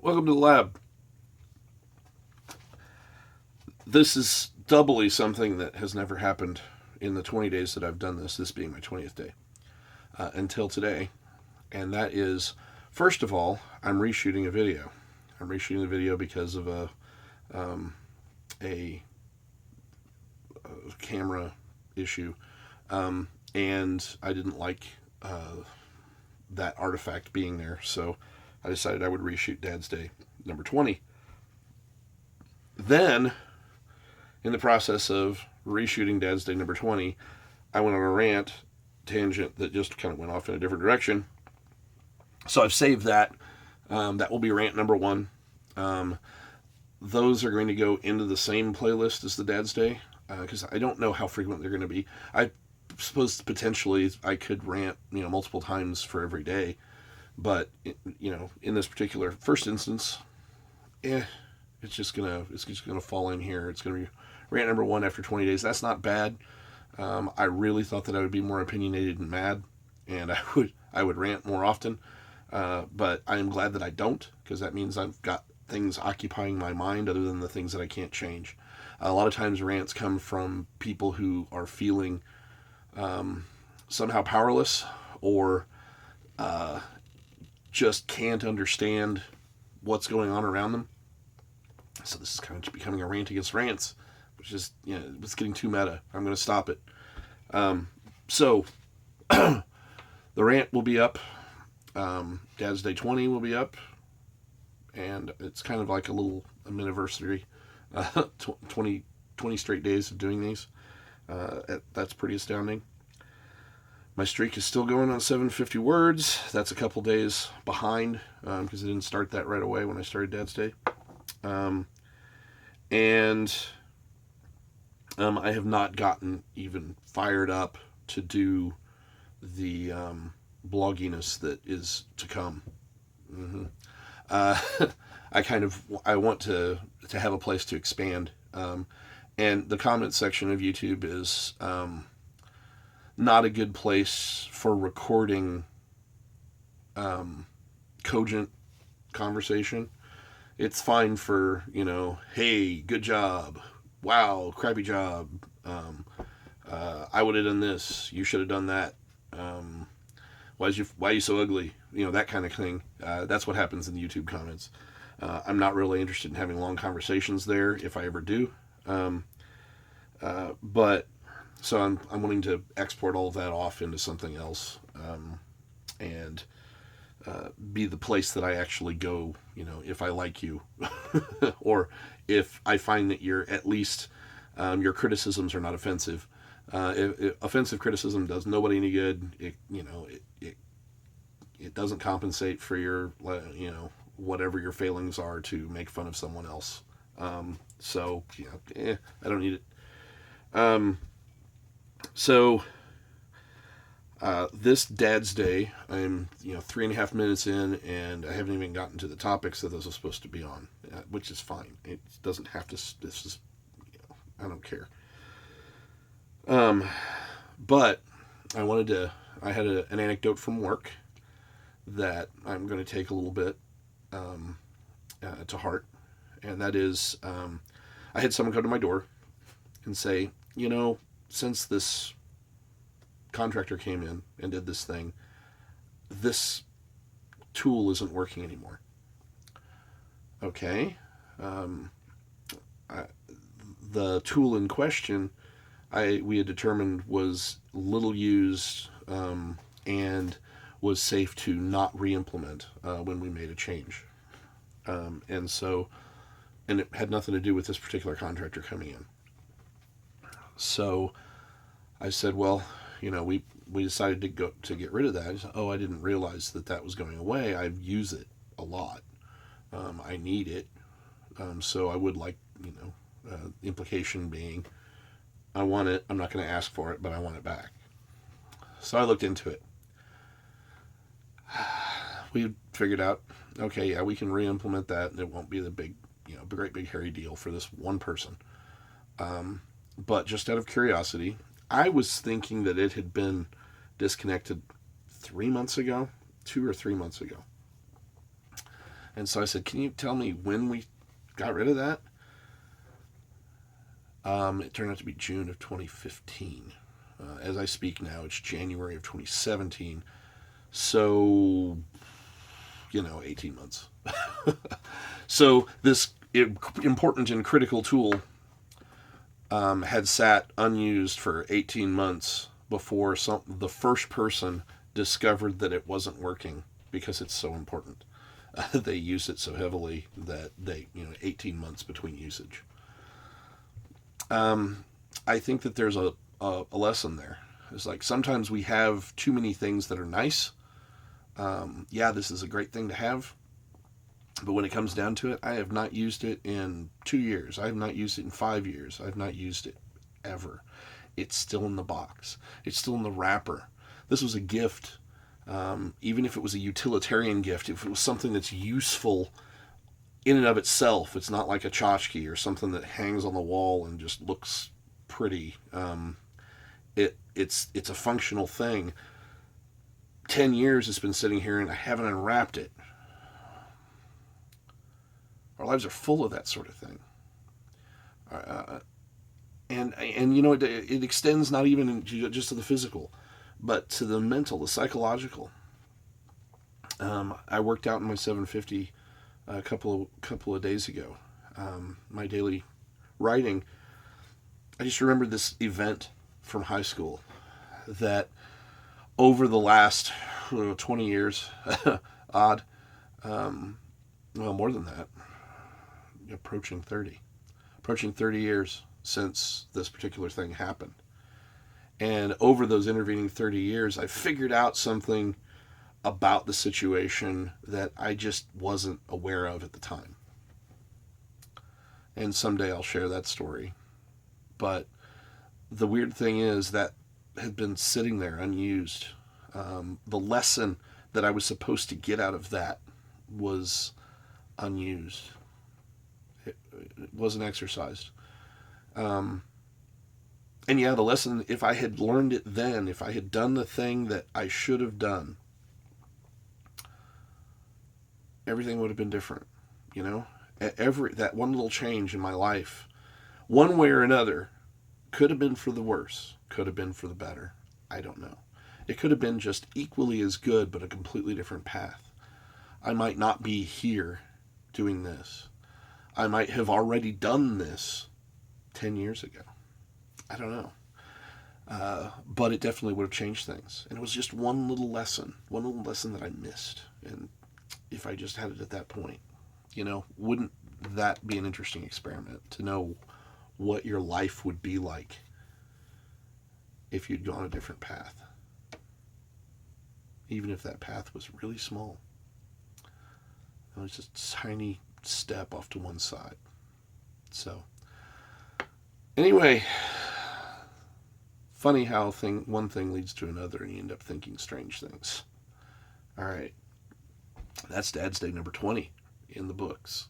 Welcome to the lab. This is doubly something that has never happened in the 20 days that I've done this being my 20th day, until today. And that is, first of all, I'm reshooting a video. I'm reshooting the video because of um, a, a camera issue. And I didn't like that artifact being there, so I decided I would reshoot Dad's Day number 20. Then, in the process of reshooting Dad's Day number 20, I went on a rant tangent that just kind of went off in a different direction. So I've saved that. That will be rant number 1. Those are going to go into the same playlist as the Dad's Day, because I don't know how frequent they're going to be. I suppose potentially I could rant, multiple times for every day, but in this particular first instance, it's just gonna fall in here. It's gonna be rant number 1 after 20 days. That's not bad. I really thought that I would be more opinionated and mad, and I would rant more often. But I am glad that I don't, because that means I've got things occupying my mind other than the things that I can't change. A lot of times rants come from people who are feeling somehow powerless, or just can't understand what's going on around them. So this is kind of becoming a rant against rants, which is, it's getting too meta. I'm going to stop it. So the rant will be up. Dad's Day 20 will be up. And it's kind of like a little anniversary. 20 straight days of doing these. That's pretty astounding. My streak is still going on 750 words. That's a couple days behind, because I didn't start that right away when I started Dad's Day. And I have not gotten even fired up to do the blogginess that is to come. Mm-hmm. I want to have a place to expand. And the comment section of YouTube is not a good place for recording cogent conversation. It's fine for, hey, good job, wow, crappy job, I would have done this, you should have done that, why are you so ugly, that kind of thing. That's what happens in the YouTube comments. I'm not really interested in having long conversations there, if I ever do. But so I'm wanting to export all of that off into something else, and be the place that I actually go, if I like you, or if I find that you're at least, your criticisms are not offensive. If offensive criticism does nobody any good. It doesn't compensate for your, whatever your failings are to make fun of someone else. So, I don't need it. So, this Dad's Day, I'm 3.5 minutes in, and I haven't even gotten to the topics that those are supposed to be on, which is fine. It doesn't have to. This is, I don't care. But I had an anecdote from work that I'm going to take a little bit to heart, and that is, I had someone come to my door and say, since this contractor came in and did this thing, this tool isn't working anymore. Okay. The tool in question, we had determined was little used, and was safe to not re-implement when we made a change. And it had nothing to do with this particular contractor coming in. So I said, well, we decided to get rid of that. Said, I didn't realize that was going away. I use it a lot. I need it. So I would like, implication being, I want it. I'm not going to ask for it, but I want it back. So I looked into it. We figured out, okay, yeah, we can re-implement that, and it won't be the big, great big hairy deal for this one person. But just out of curiosity, I was thinking that it had been disconnected 3 months ago, 2 or 3 months ago. And so I said, can you tell me when we got rid of that? It turned out to be June of 2015. As I speak now, it's January of 2017. So, 18 months. So this important and critical tool had sat unused for 18 months before the first person discovered that it wasn't working because it's so important. They use it so heavily that 18 months between usage. I think that there's a lesson there. It's like sometimes we have too many things that are nice. This is a great thing to have. But when it comes down to it, I have not used it in 2 years. I have not used it in 5 years. I have not used it ever. It's still in the box. It's still in the wrapper. This was a gift. Even if it was a utilitarian gift, if it was something that's useful in and of itself, it's not like a tchotchke or something that hangs on the wall and just looks pretty. It's a functional thing. 10 years it's been sitting here and I haven't unwrapped it. Our lives are full of that sort of thing. And it extends not even just to the physical, but to the mental, the psychological. I worked out in my 750 a couple of days ago. My daily writing. I just remembered this event from high school that over the last 20 years, odd, more than that, approaching 30 years since this particular thing happened. And over those intervening 30 years, I figured out something about the situation that I just wasn't aware of at the time. And someday I'll share that story. But the weird thing is that had been sitting there unused. The lesson that I was supposed to get out of that was unused. It wasn't exercised. And the lesson, if I had learned it then, if I had done the thing that I should have done, everything would have been different. That one little change in my life, one way or another, could have been for the worse, could have been for the better. I don't know. It could have been just equally as good, but a completely different path. I might not be here doing this. I might have already done this 10 years ago. I don't know. But it definitely would have changed things. And it was just one little lesson that I missed. And if I just had it at that point, wouldn't that be an interesting experiment to know what your life would be like if you'd gone a different path? Even if that path was really small. It was just a tiny step off to one side. So, anyway, funny how one thing leads to another and you end up thinking strange things. All right. That's Dad's Day number 20 in the books.